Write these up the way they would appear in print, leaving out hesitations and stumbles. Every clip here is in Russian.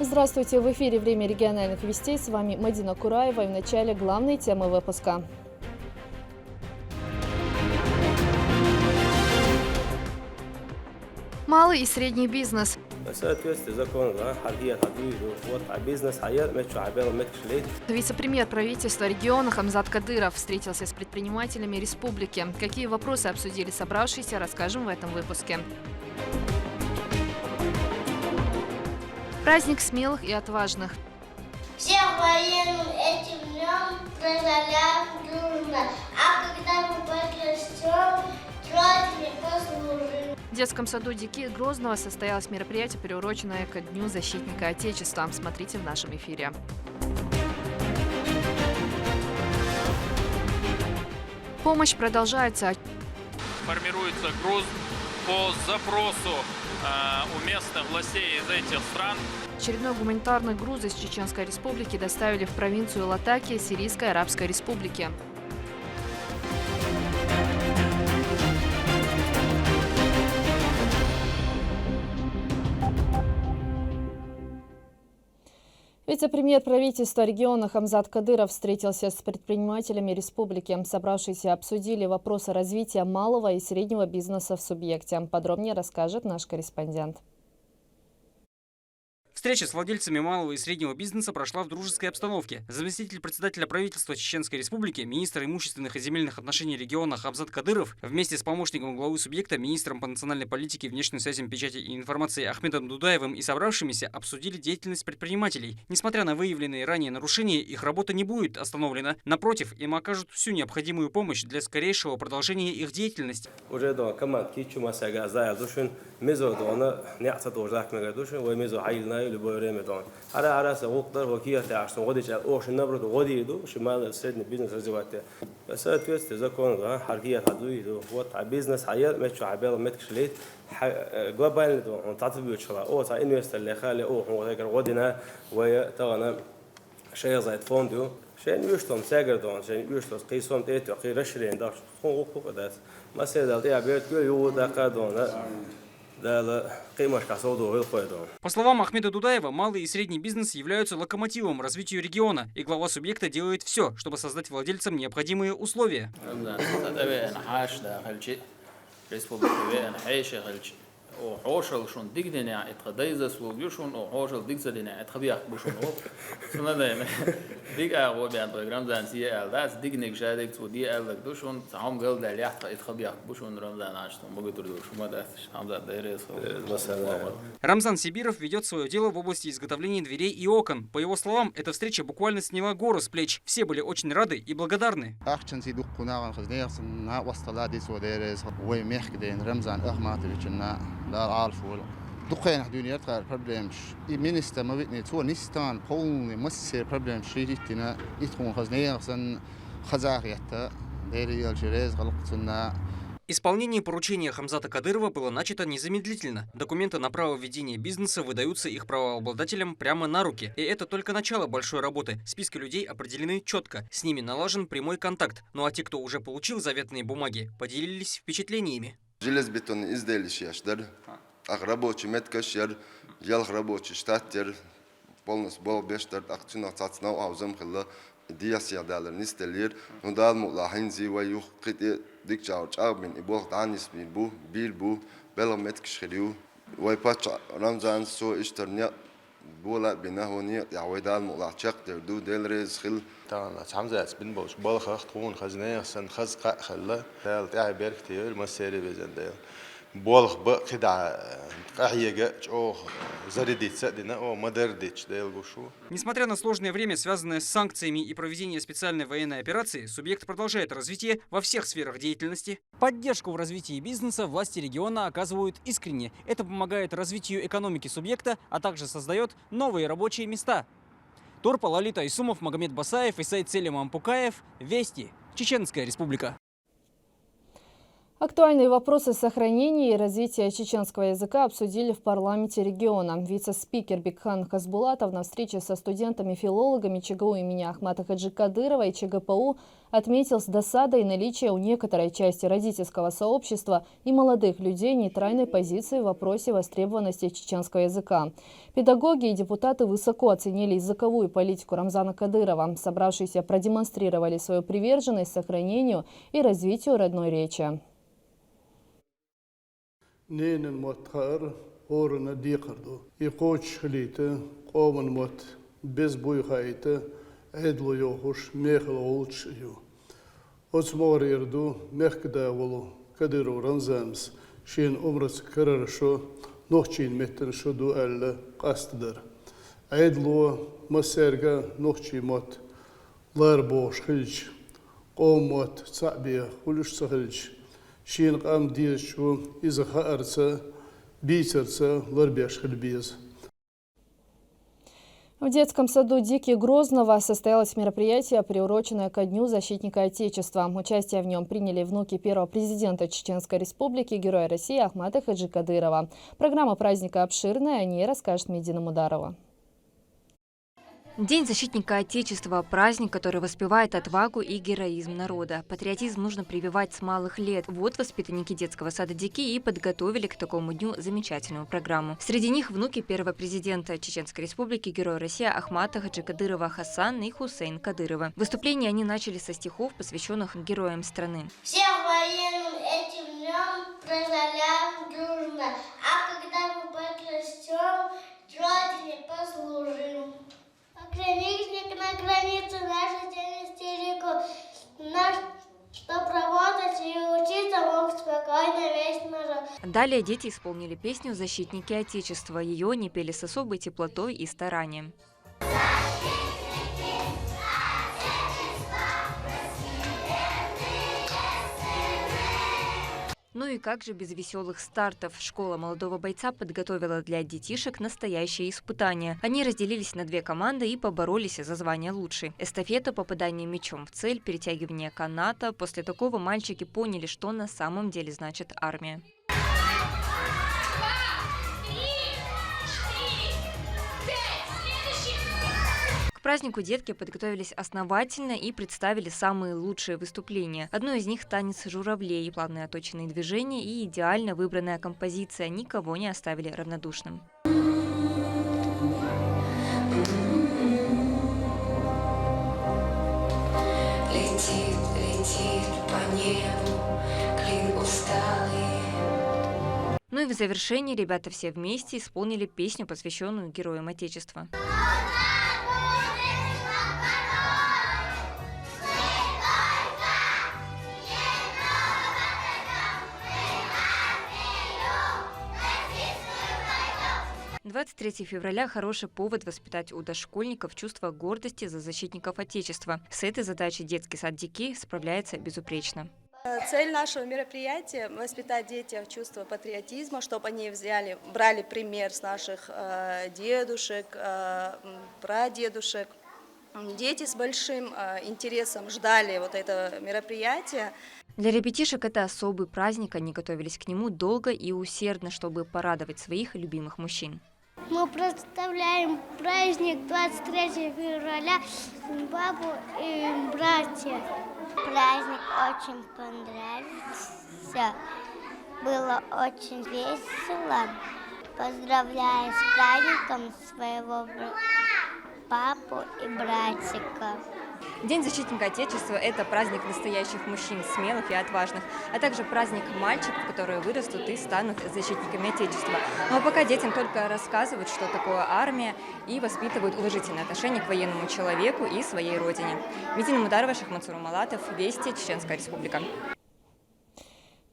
Здравствуйте, в эфире «Время региональных вестей». С вами Мадина Кураева и в начале главные темы выпуска. Малый и средний бизнес. Вице-премьер правительства региона Хамзат Кадыров встретился с предпринимателями республики. Какие вопросы обсудили собравшиеся, расскажем в этом выпуске. Праздник смелых и отважных. Всех военным этим днем поздравляем дружно, а когда мы подрастем, родине послужим. В детском саду Дики Грозного состоялось мероприятие, приуроченное ко Дню защитника Отечества. Смотрите в нашем эфире. Помощь продолжается. Формируется груз по запросу у местных властей из этих стран. Очередной гуманитарный груз из Чеченской Республики доставили в провинцию Латакия Сирийской Арабской Республики. Вице-премьер правительства региона Хамзат Кадыров встретился с предпринимателями республики. Собравшиеся обсудили вопросы развития малого и среднего бизнеса в субъекте. Подробнее расскажет наш корреспондент. Встреча с владельцами малого и среднего бизнеса прошла в дружеской обстановке. Заместитель председателя правительства Чеченской Республики, министр имущественных и земельных отношений региона Хамзат Кадыров вместе с помощником главы субъекта, министром по национальной политике, внешним связям, печати и информации Ахмедом Дудаевым и собравшимися обсудили деятельность предпринимателей. Несмотря на выявленные ранее нарушения, их работа не будет остановлена. Напротив, им окажут всю необходимую помощь для скорейшего продолжения их деятельности. لبويريمدون على سوقدر وكيا تعشون غادي جاء أوش النبرة وغادي يدو شمال سيدنا بيزنس رزقته بس تويست زكون حركية حدوي دو وات بيزنس حياة متشو عبالة متكشليت جلوبال دو تعطي بيوتشلا أو تاع إنفست اللي خالي أو هو ذاك غادينا ويا تاعنا شيء زايد فوندو شيء يشتم ساجر دون شيء يشتم قيسون تيتو قير رشلين داش حقوق ده ما سيدا تيا بيت كل يو داك دون По словам Ахмеда Дудаева, малый и средний бизнес являются локомотивом развития региона, и глава субъекта делает все, чтобы создать владельцам необходимые условия. وحوشل شون ديك دينا اتخدايز سلوجيشون او حوشل ديك زدينا اتخبيخ بوشون هو سنده ديك اغو بيان برنامج زان سي ال داس ديك نيك شادك تو دي ال دوشون تاهم قال ده ليحت اتخبيخ بوشون رمضان عاشتم بغيتور دوش ما داس حمزه دايرس Рамзан Сибиров ведет свое дело в области изготовления дверей и окон. По его словам, эта встреча буквально сняла гору с плеч. Все были очень рады и благодарны. لا عارف ولا دقيقة دنيا تغير بروبلمش مينيستا ما بيتني تو نيستان بولني مسير بروبلم شريتنا يتكون خزنية خزن خزاغيتا ديري الجريز غلقتنا. Исполнение поручения Хамзата Кадырова было начато незамедлительно. Документы на право ведения бизнеса выдаются их правообладателям прямо на руки. И это только начало большой работы. Списки людей определены четко. С ними налажен прямой контакт. Ну а те, кто уже получил заветные бумаги, поделились впечатлениями. Железобетон изделия яшдар, рабочий меткашер, ял рабочий штаттер, полностью был бештар, акцию цацнау аузам хилла, диасия далер нистелир, но дал мулахин зи ваюх кити дикчау чабин и бог данис билбу, бела меткашерю, вайпач рамзан со исторния. بولا بنهوني يعودان ملاحظة تردو دلريز خل تانا حمزة بن بوش بالخ خون خزنة سن خز خلا تال تعب بيركتير ما سيري بزن ديل بالخ بقدع قحية أو زرديت سدنا أو مدرديش ديل гушу. Несмотря на сложное время, связанное с санкциями и проведением специальной военной операции, субъект продолжает развитие во всех сферах деятельности. Поддержку в развитии бизнеса власти региона оказывают искренне. Это помогает развитию экономики субъекта, а также создает новые рабочие места. Турпа Лалита Исумов, Магомед Басаев и Сайд Селим Ампукаев. Вести. Чеченская Республика. Актуальные вопросы сохранения и развития чеченского языка обсудили в парламенте региона. Вице-спикер Бекхан Хасбулатов на встрече со студентами-филологами ЧГУ имени Ахмата Хаджи Кадырова и ЧГПУ отметил с досадой наличие у некоторой части родительского сообщества и молодых людей нейтральной позиции в вопросе востребованности чеченского языка. Педагоги и депутаты высоко оценили языковую политику Рамзана Кадырова. Собравшиеся продемонстрировали свою приверженность сохранению и развитию родной речи. نين المتخر أورنا ديقردو يقوش خليته قوم المت بز بوي خايته عدلو يوخش ميخل غولش يو أتمور يردو مخكدا ولو كديرو رنزامس شين أمرس كرر شو نوخشين متن شو دو ألا قاستدر عدلو مسيرغا نوخشي مت لاربوش خلج قوم مت صعبية خلش سخلج شين قام ديشو إذا خارца, бисерца, ларбяш хальбез. В детском саду «Дикий» Грозного состоялось мероприятие, приуроченное ко Дню защитника Отечества. Участие в нем приняли внуки первого президента Чеченской Республики, Героя России Ахмата Хаджи Кадырова. Программа праздника обширная, о ней расскажет Медина Мударова. День защитника Отечества – праздник, который воспевает отвагу и героизм народа. Патриотизм нужно прививать с малых лет. Вот воспитанники детского сада «Дикий» и подготовили к такому дню замечательную программу. Среди них внуки первого президента Чеченской Республики, Героя России Ахмата Хаджи Кадырова Хасан и Хусейн Кадырова. Выступление они начали со стихов, посвященных героям страны. Всех военным этим днем поздравляем дружно, а когда мы подрастем, Родине послужим. Пограничник на границе нашей территории, чтоб работать и учиться мог спокойно весь народ. Далее дети исполнили песню «Защитники Отечества». Ее они пели с особой теплотой и старанием. Ну и как же без веселых стартов? Школа молодого бойца подготовила для детишек настоящее испытание. Они разделились на две команды и поборолись за звание лучшей. Эстафета, попадание мячом в цель, перетягивание каната. После такого мальчики поняли, что на самом деле значит армия. К празднику детки подготовились основательно и представили самые лучшие выступления. Одно из них – танец журавлей, плавные оточенные движения и идеально выбранная композиция никого не оставили равнодушным. Летит, летит по небу, клин усталый. Ну и в завершении ребята все вместе исполнили песню, посвященную героям Отечества. – 23 февраля – хороший повод воспитать у дошкольников чувство гордости за защитников Отечества. С этой задачей детский сад «Дикий» справляется безупречно. Цель нашего мероприятия – воспитать в детях чувство патриотизма, чтобы они брали пример с наших дедушек, прадедушек. Дети с большим интересом ждали вот это мероприятие. Для ребятишек это особый праздник, они готовились к нему долго и усердно, чтобы порадовать своих любимых мужчин. Мы представляем праздник 23 февраля, папу и братья. Праздник очень понравился, было очень весело. Поздравляю с праздником своего папу и братика. День защитника Отечества – это праздник настоящих мужчин, смелых и отважных, а также праздник мальчиков, которые вырастут и станут защитниками Отечества. Но пока детям только рассказывают, что такое армия, и воспитывают уважительное отношение к военному человеку и своей родине. Медина Мударова, Шахмансур Малатов, Вести, Чеченская Республика.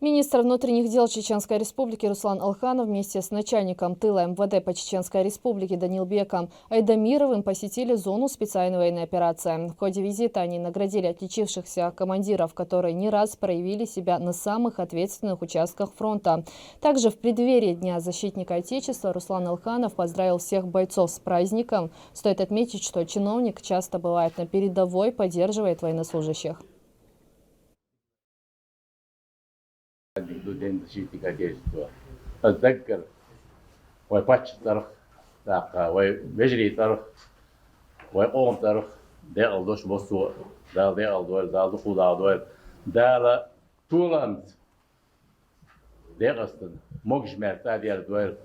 Министр внутренних дел Чеченской Республики Руслан Алханов вместе с начальником тыла МВД по Чеченской Республике Данилбеком Айдамировым посетили зону специальной военной операции. В ходе визита они наградили отличившихся командиров, которые не раз проявили себя на самых ответственных участках фронта. Также в преддверии Дня защитника Отечества Руслан Алханов поздравил всех бойцов с праздником. Стоит отметить, что чиновник часто бывает на передовой, поддерживает военнослужащих. دين شيء تكاجيش تو أتذكر ويباتش طرخ لا ويجري طرخ ويقوم طرخ ده ألدوش بصو ده ألدوش ده ألدوش ده ألدوش ده لا طولند ده قصدن مقش مرتا ديال دوير.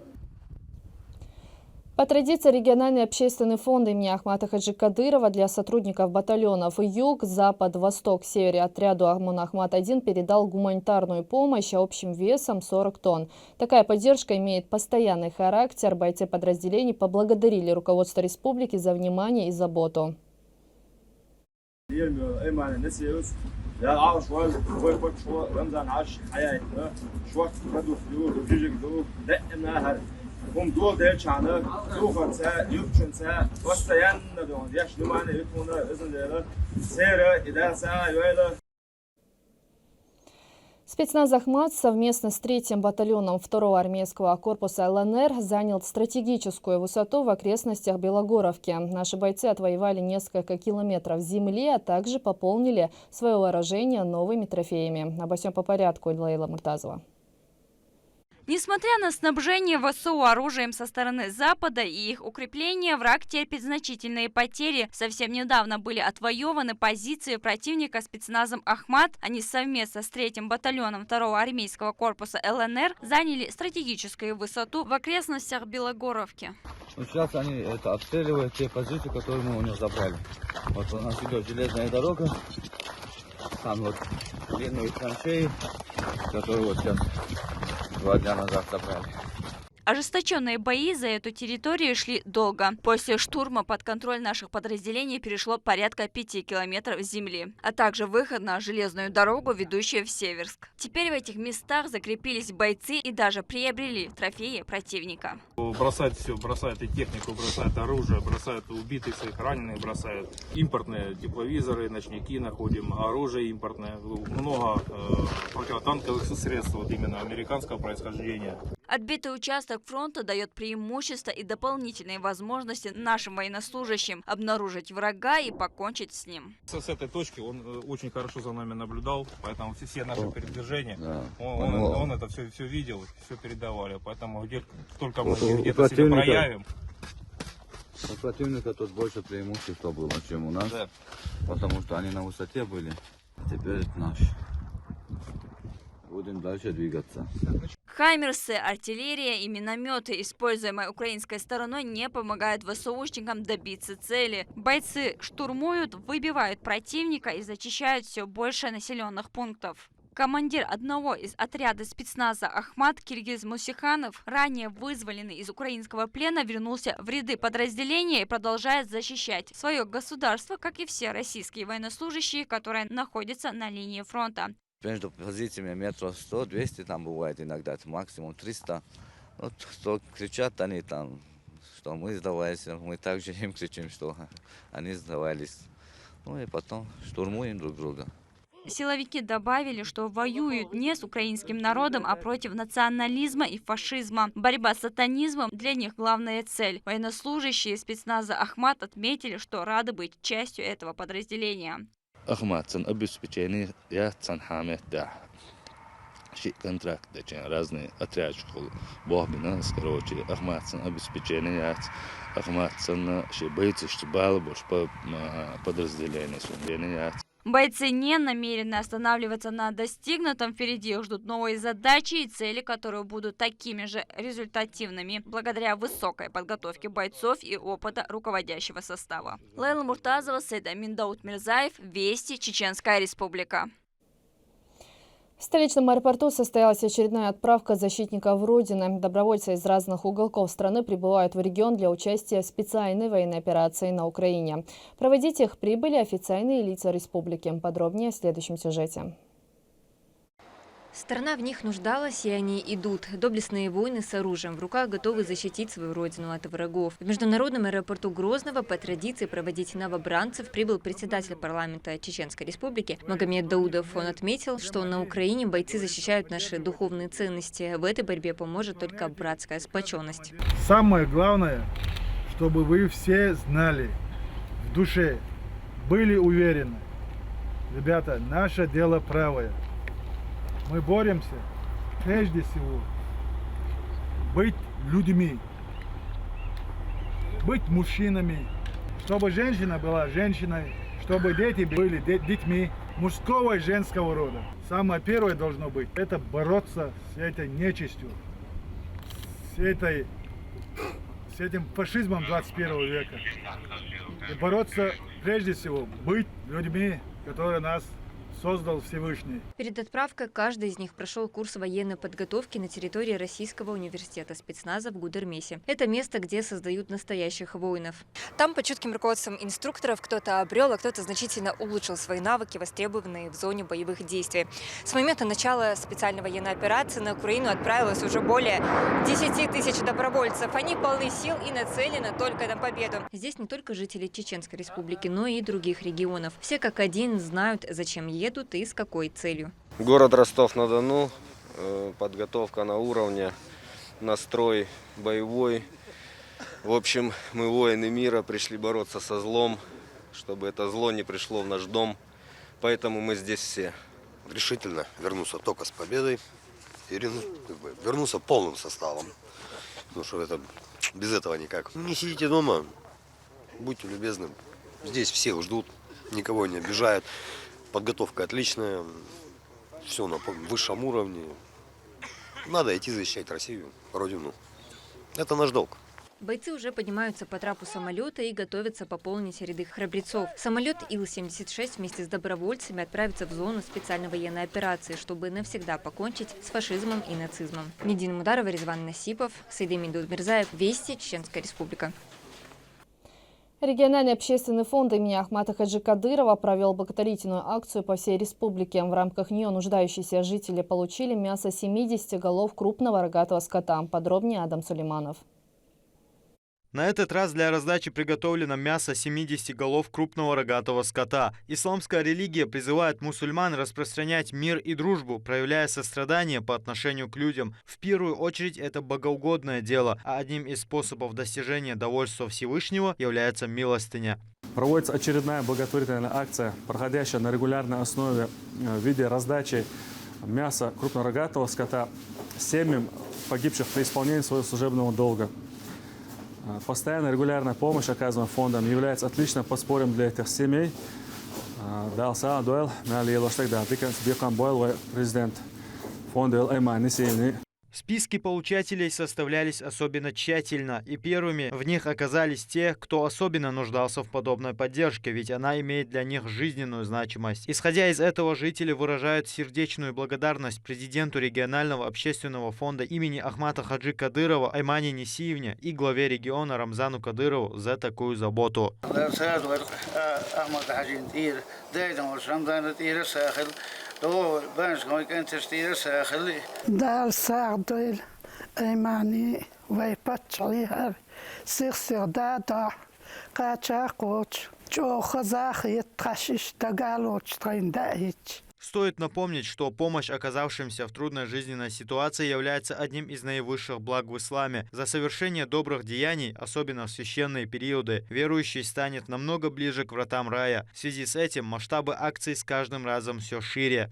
По традиции, региональный общественный фонд имени Ахмата Хаджи Кадырова для сотрудников батальонов Юг, Запад, Восток, Север отряду ОМОН Ахмат-1 передал гуманитарную помощь общим весом 40 тонн. Такая поддержка имеет постоянный характер. Бойцы подразделений поблагодарили руководство республики за внимание и заботу. هم دول ده چانه دوخن سه یوبچن سه постоянно دون яш нумане ютуна изн деле сера ида са юэла. Спецназ «Ахмат» совместно с 3-м батальоном 2-го армейского корпуса ЛНР занял стратегическую высоту в окрестностях Белогоровки. Наши бойцы отвоевали несколько километров земли, а также пополнили свое вооружение новыми трофеями. Обо всем по порядку. Лейла Муртазова. Несмотря на снабжение ВСУ оружием со стороны Запада и их укрепления, враг терпит значительные потери. Совсем недавно были отвоеваны позиции противника спецназом «Ахмат». Они совместно с 3-м батальоном 2-го армейского корпуса ЛНР заняли стратегическую высоту в окрестностях Белогоровки. Сейчас они обстреливают те позиции, которые мы у них забрали. Вот у нас идет железная дорога, там вот длинные траншеи, которые вот сейчас 2 дня назад забрали. Ожесточенные бои за эту территорию шли долго. После штурма под контроль наших подразделений перешло порядка 5 километров земли, а также выход на железную дорогу, ведущую в Северск. Теперь в этих местах закрепились бойцы и даже приобрели трофеи противника. Бросают все, бросают и технику, бросают оружие, бросают убитых своих, раненых бросают. Импортные тепловизоры, ночники находим, оружие импортное, много противотанковых средств, вот именно американского происхождения. Отбитый участок фронта дает преимущество и дополнительные возможности нашим военнослужащим обнаружить врага и покончить с ним. С этой точки он очень хорошо за нами наблюдал, поэтому все наши передвижения, да. он это все видел, все передавали, поэтому только мы где-то себя проявим. У противника тут больше преимущества было, чем у нас, да. Потому что они на высоте были, а теперь это наш. Будем дальше двигаться. Хаймерсы, артиллерия и минометы, используемые украинской стороной, не помогают ВСУшникам добиться цели. Бойцы штурмуют, выбивают противника и зачищают все больше населенных пунктов. Командир одного из отрядов спецназа «Ахмат» Киргиз Мусиханов, ранее вызволенный из украинского плена, вернулся в ряды подразделения и продолжает защищать свое государство, как и все российские военнослужащие, которые находятся на линии фронта. Между позициями метров 100-200 там бывает иногда, максимум 300. Вот что кричат они там, что мы сдавались, мы также им кричим, что они сдавались. Ну и потом штурмуем друг друга. Силовики добавили, что воюют не с украинским народом, а против национализма и фашизма. Борьба с сатанизмом для них главная цель. Военнослужащие спецназа «Ахмат» отметили, что рады быть частью этого подразделения. Ахмат, сан обеспечение, я сан хамет, да. Ши контракт, да, разные отряды, бог нас, короче, Ахмат, сан обеспечение, Ахмат, сан ши бойцы, что балбош по подразделению, Бойцы не намерены останавливаться на достигнутом. Впереди их ждут новые задачи и цели, которые будут такими же результативными благодаря высокой подготовке бойцов и опыта руководящего состава. Лейла Муртазова, Сейдамин Даутмирзаев, Вести, Чеченская Республика. В столичном аэропорту состоялась очередная отправка защитников Родины. Добровольцы из разных уголков страны прибывают в регион для участия в специальной военной операции на Украине. Проводить их прибыли официальные лица республики. Подробнее в следующем сюжете. Страна в них нуждалась, и они идут. Доблестные воины с оружием в руках готовы защитить свою родину от врагов. В международном аэропорту Грозного по традиции проводить новобранцев прибыл председатель парламента Чеченской Республики Магомед Даудов. Он отметил, что на Украине бойцы защищают наши духовные ценности. В этой борьбе поможет только братская сплоченность. Самое главное, чтобы вы все знали, в душе были уверены. Ребята, наше дело правое. Мы боремся прежде всего быть людьми, быть мужчинами, чтобы женщина была женщиной, чтобы дети были детьми мужского и женского рода. Самое первое должно быть – это бороться с этой нечистью, с этим фашизмом 21 века. И бороться прежде всего, быть людьми, которые нас создал Всевышний. Перед отправкой каждый из них прошел курс военной подготовки на территории Российского университета спецназа в Гудермесе. Это место, где создают настоящих воинов. Там под чутким руководством инструкторов кто-то обрел, а кто-то значительно улучшил свои навыки, востребованные в зоне боевых действий. С момента начала специальной военной операции на Украину отправилось уже более 10 тысяч добровольцев. Они полны сил и нацелены только на победу. Здесь не только жители Чеченской Республики, но и других регионов. Все как один знают, зачем едут и с какой целью. Город Ростов-на-Дону, подготовка на уровне, настрой боевой. В общем, мы воины мира, пришли бороться со злом, чтобы это зло не пришло в наш дом. Поэтому мы здесь все. Решительно вернуться только с победой и вернуться полным составом. Потому что это, без этого никак. Не сидите дома, будьте любезны. Здесь всех ждут, никого не обижают. Подготовка отличная, все на высшем уровне. Надо идти защищать Россию, Родину. Это наш долг. Бойцы уже поднимаются по трапу самолета и готовятся пополнить ряды храбрецов. Самолет Ил-76 вместе с добровольцами отправится в зону специальной военной операции, чтобы навсегда покончить с фашизмом и нацизмом. Медина Мударова, Резван Насипов, Сайдым Мирзаев, Вести, Чеченская Республика. Региональный общественный фонд имени Ахмата Хаджи Кадырова провел благотворительную акцию по всей республике. В рамках нее нуждающиеся жители получили мясо 70 голов крупного рогатого скота. Подробнее Адам Сулейманов. На этот раз для раздачи приготовлено мясо 70 голов крупного рогатого скота. Исламская религия призывает мусульман распространять мир и дружбу, проявляя сострадание по отношению к людям. В первую очередь это богоугодное дело, а одним из способов достижения довольства Всевышнего является милостыня. Проводится очередная благотворительная акция, проходящая на регулярной основе в виде раздачи мяса крупнорогатого скота семьям погибших при исполнении своего служебного долга. Постоянная регулярная помощь, оказанная фондом, является отличным подспорьем для этих семей. Президент фонда Аймани. Списки получателей составлялись особенно тщательно, и первыми в них оказались те, кто особенно нуждался в подобной поддержке, ведь она имеет для них жизненную значимость. Исходя из этого, жители выражают сердечную благодарность президенту регионального общественного фонда имени Ахмата Хаджи Кадырова Аймане Несиевне и главе региона Рамзану Кадырову за такую заботу. Дал сагдойл Аймани вайпатчалихар сирсирдада качакоч чохазахи ташиш тагалоч триндаич. Стоит напомнить, что помощь оказавшимся в трудной жизненной ситуации является одним из наивысших благ в исламе. За совершение добрых деяний, особенно в священные периоды, верующий станет намного ближе к вратам рая. В связи с этим масштабы акций с каждым разом все шире.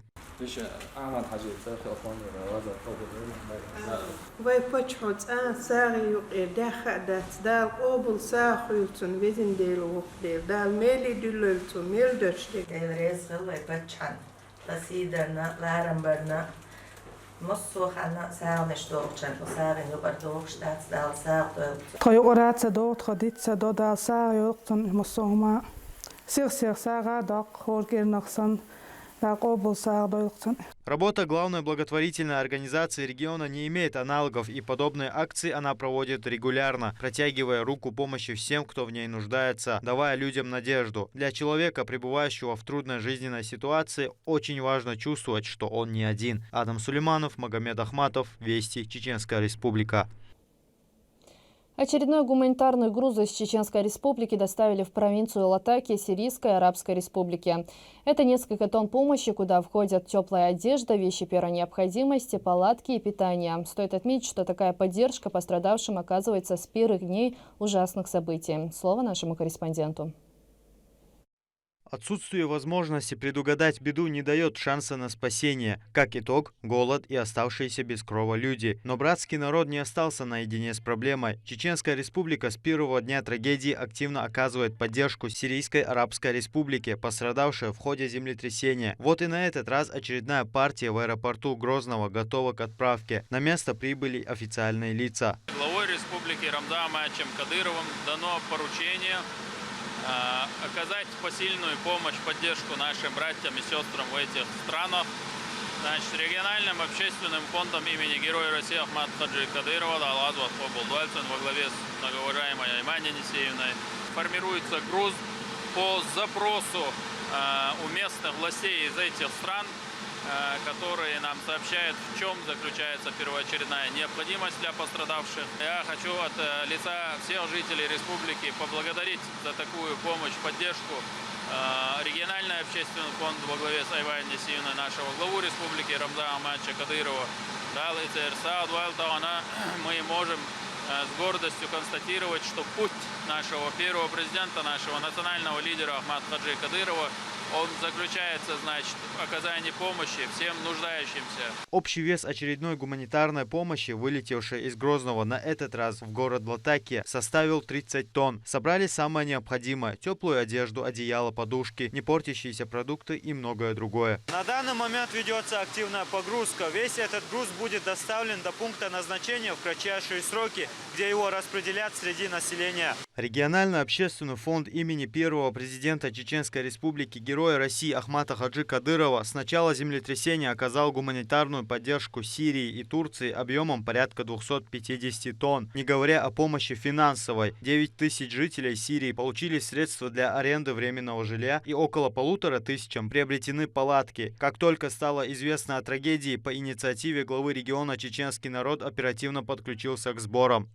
سيدنا لارنبرنا مصو خلنا ساغنش دوغشن وساغن يبر دوغشتات دال ساغ تغيرات دو تخديت دو دال ساغ يوقتن مصوما سير ساغا دق خورجير نقصن Работа главной благотворительной организации региона не имеет аналогов, и подобные акции она проводит регулярно, протягивая руку помощи всем, кто в ней нуждается, давая людям надежду. Для человека, пребывающего в трудной жизненной ситуации, очень важно чувствовать, что он не один. Адам Сулейманов, Магомед Ахматов, Вести, Чеченская Республика. Очередной гуманитарный груз из Чеченской Республики доставили в провинцию Латаки Сирийской Арабской Республики. Это несколько тонн помощи, куда входят теплая одежда, вещи первой необходимости, палатки и питание. Стоит отметить, что такая поддержка пострадавшим оказывается с первых дней ужасных событий. Слово нашему корреспонденту. Отсутствие возможности предугадать беду не дает шанса на спасение. Как итог, голод и оставшиеся без крова люди. Но братский народ не остался наедине с проблемой. Чеченская республика с первого дня трагедии активно оказывает поддержку Сирийской Арабской Республике, пострадавшей в ходе землетрясения. Вот и на этот раз очередная партия в аэропорту Грозного готова к отправке. На место прибыли официальные лица. Главой республики Рамзаном Ильичем Кадыровым дано поручение оказать посильную помощь, поддержку нашим братьям и сестрам в этих странах. Значит, региональным общественным фондом имени Героя России Ахмата Хаджи Кадырова во главе с многоуважаемой Аймане Несеевной формируется груз по запросу у местных властей из этих стран, которые нам сообщают, в чем заключается первоочередная необходимость для пострадавших. Я хочу от лица всех жителей республики поблагодарить за такую помощь, поддержку региональный общественный фонд во главе с Айваной Несеевной, нашего главу республики Рамзана Ильича Кадырова. Мы можем с гордостью констатировать, что путь нашего первого президента, нашего национального лидера Ахмата Хаджи Кадырова, он заключается, значит, в оказании помощи всем нуждающимся. Общий вес очередной гуманитарной помощи, вылетевшей из Грозного на этот раз в город Латакия, составил 30 тонн. Собрали самое необходимое – теплую одежду, одеяло, подушки, не портящиеся продукты и многое другое. На данный момент ведется активная погрузка. Весь этот груз будет доставлен до пункта назначения в кратчайшие сроки, где его распределят среди населения. Региональный общественный фонд имени первого президента Чеченской Республики Героя России Ахмата Хаджи Кадырова с начала землетрясения оказал гуманитарную поддержку Сирии и Турции объемом порядка 250 тонн. Не говоря о помощи финансовой, 9 тысяч жителей Сирии получили средства для аренды временного жилья и около 1500 приобретены палатки. Как только стало известно о трагедии, по инициативе главы региона чеченский народ оперативно подключился к сборам.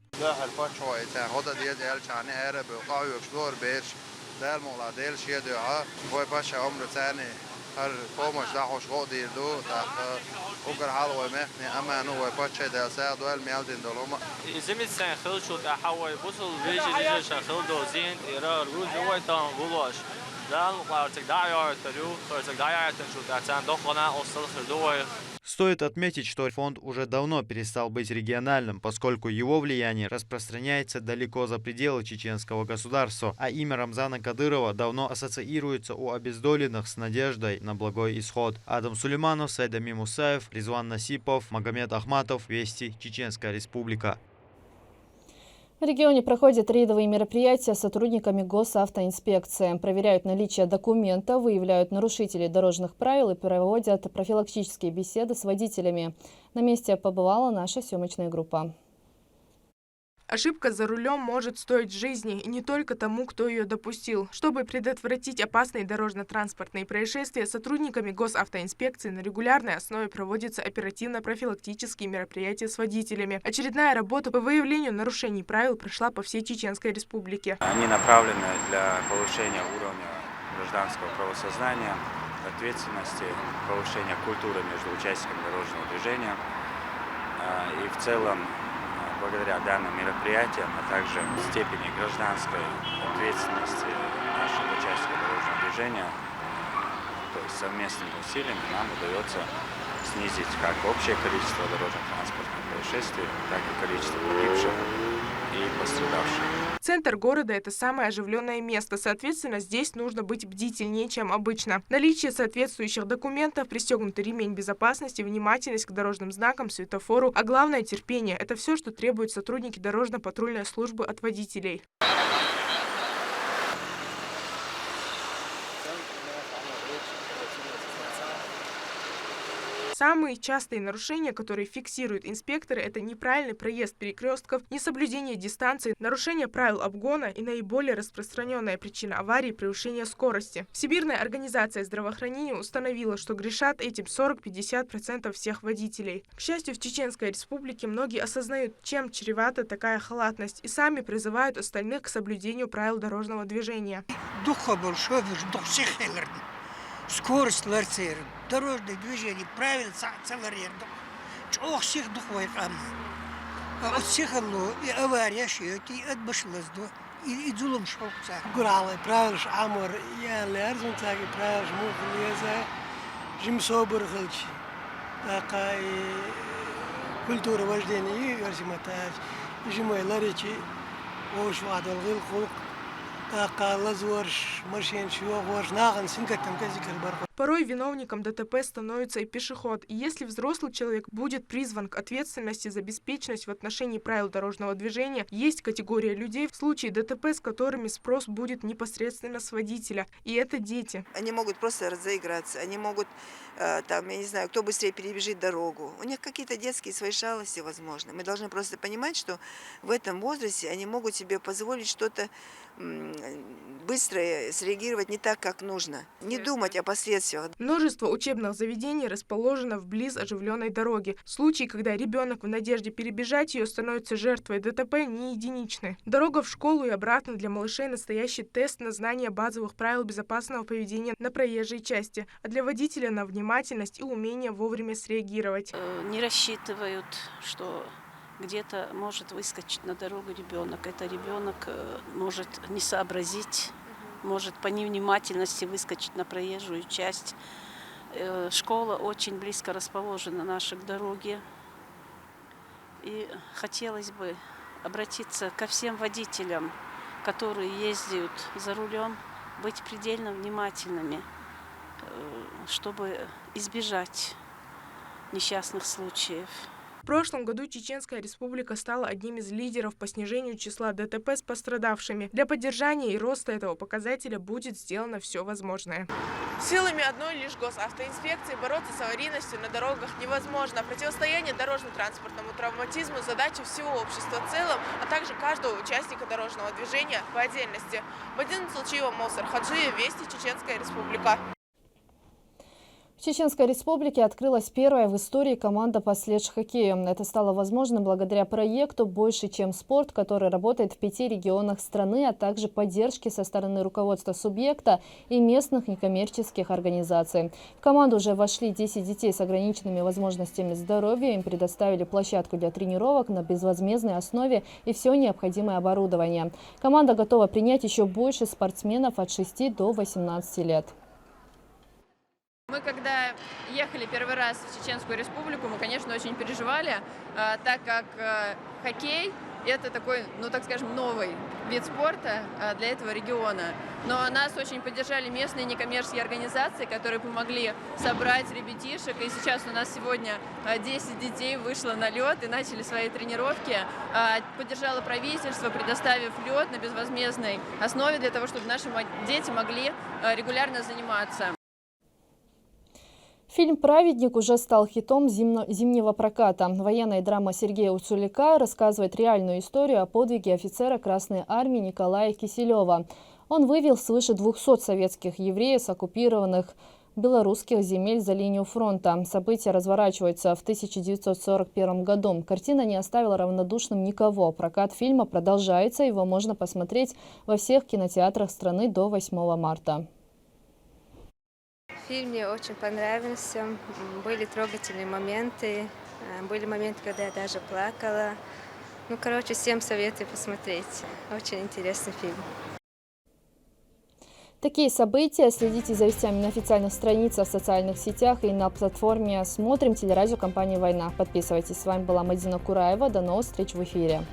Стоит отметить, что фонд уже давно перестал быть региональным, поскольку его влияние распространяется далеко за пределы чеченского государства, а имя Рамзана Кадырова давно ассоциируется у обездоленных с надеждой на благой исход. Адам Сулейманов, Сайдами Мусаев, Ризван Насипов, Магомед Ахматов, Вести, Чеченская Республика. В регионе проходят рейдовые мероприятия с сотрудниками госавтоинспекции. Проверяют наличие документов, выявляют нарушителей дорожных правил и проводят профилактические беседы с водителями. На месте побывала наша съемочная группа. Ошибка за рулем может стоить жизни, и не только тому, кто ее допустил. Чтобы предотвратить опасные дорожно-транспортные происшествия, сотрудниками госавтоинспекции на регулярной основе проводятся оперативно-профилактические мероприятия с водителями. Очередная работа по выявлению нарушений правил прошла по всей Чеченской Республике. Они направлены для повышения уровня гражданского правосознания, ответственности, повышения культуры между участниками дорожного движения и в целом, благодаря данным мероприятиям, а также степени гражданской ответственности наших участников дорожного движения, то есть совместными усилиями нам удается снизить как общее количество дорожно-транспортных происшествий, так и количество погибших и пострадавших. Центр города – это самое оживленное место, соответственно, здесь нужно быть бдительнее, чем обычно. Наличие соответствующих документов, пристегнутый ремень безопасности, внимательность к дорожным знакам, светофору, а главное – терпение – это все, что требуют сотрудники дорожно-патрульной службы от водителей. Самые частые нарушения, которые фиксируют инспекторы, это неправильный проезд перекрестков, несоблюдение дистанции, нарушение правил обгона и наиболее распространенная причина аварии – превышение скорости. Всемирная организация здравоохранения установила, что грешат этим 40–50% всех водителей. К счастью, в Чеченской Республике многие осознают, чем чревата такая халатность, и сами призывают остальных к соблюдению правил дорожного движения. Скорость ларцер, дорожное движение, правильно целарердо. Чох всех духовой камни. А от всех оно и авария шьет, и отбашлась до. и дзулум шолкса. Гуралы, правильш амор, я лерзун таги правильш мухлеза, жим собор хылч. Такая культура вождения, версиматаж, жимой ларичи, ош вадал гил хулк. Порой виновником ДТП становится и пешеход. И если взрослый человек будет призван к ответственности за беспечность в отношении правил дорожного движения, есть категория людей в случае ДТП, с которыми спрос будет непосредственно с водителя. И это дети. Они могут просто разыграться, они могут, там, я не знаю, кто быстрее перебежит дорогу. У них какие-то детские свои шалости, возможно. Мы должны просто понимать, что в этом возрасте они могут себе позволить что-то быстро среагировать не так, как нужно. Не думать о последствиях. Множество учебных заведений расположено вблизи оживленной дороги. Случаи, когда ребенок в надежде перебежать ее становится жертвой ДТП, не единичны. Дорога в школу и обратно для малышей – настоящий тест на знание базовых правил безопасного поведения на проезжей части, а для водителя на внимательность и умение вовремя среагировать. Не рассчитывают, что где-то может выскочить на дорогу ребенок. Это ребенок может не сообразить, может по невнимательности выскочить на проезжую часть. Школа очень близко расположена наша к дороге. И хотелось бы обратиться ко всем водителям, которые ездят за рулем, быть предельно внимательными, чтобы избежать несчастных случаев. В прошлом году Чеченская Республика стала одним из лидеров по снижению числа ДТП с пострадавшими. Для поддержания и роста этого показателя будет сделано все возможное. Силами одной лишь госавтоинспекции бороться с аварийностью на дорогах невозможно. Противостояние дорожно-транспортному травматизму – задача всего общества в целом, а также каждого участника дорожного движения по отдельности. Мадина Цулчиева, Мосар Хаджиев, Вести, Чеченская Республика. В Чеченской Республике открылась первая в истории команда по следж-хоккею. Это стало возможным благодаря проекту «Больше, чем спорт», который работает в 5 регионах страны, а также поддержке со стороны руководства субъекта и местных некоммерческих организаций. В команду уже вошли 10 детей с ограниченными возможностями здоровья. Им предоставили площадку для тренировок на безвозмездной основе и все необходимое оборудование. Команда готова принять еще больше спортсменов от 6 до 18 лет. Мы, когда ехали первый раз в Чеченскую Республику, мы, конечно, очень переживали, так как хоккей – это такой, ну, так скажем, новый вид спорта для этого региона. Но нас очень поддержали местные некоммерческие организации, которые помогли собрать ребятишек. И сейчас у нас сегодня 10 детей вышло на лед и начали свои тренировки. Поддержало правительство, предоставив лед на безвозмездной основе для того, чтобы наши дети могли регулярно заниматься. Фильм «Праведник» уже стал хитом зимнего проката. Военная драма Сергея Уцуляка рассказывает реальную историю о подвиге офицера Красной Армии Николая Киселева. Он вывел свыше 200 советских евреев с оккупированных белорусских земель за линию фронта. События разворачиваются в 1941 году. Картина не оставила равнодушным никого. Прокат фильма продолжается. Его можно посмотреть во всех кинотеатрах страны до 8 марта. Фильм мне очень понравился, были трогательные моменты, были моменты, когда я даже плакала. Ну, короче, всем советую посмотреть. Очень интересный фильм. Такие события следите за вестями на официальных страницах в социальных сетях и на платформе «Смотрим» телерадиокомпании «Война». Подписывайтесь. С вами была Мадина Кураева. До новых встреч в эфире.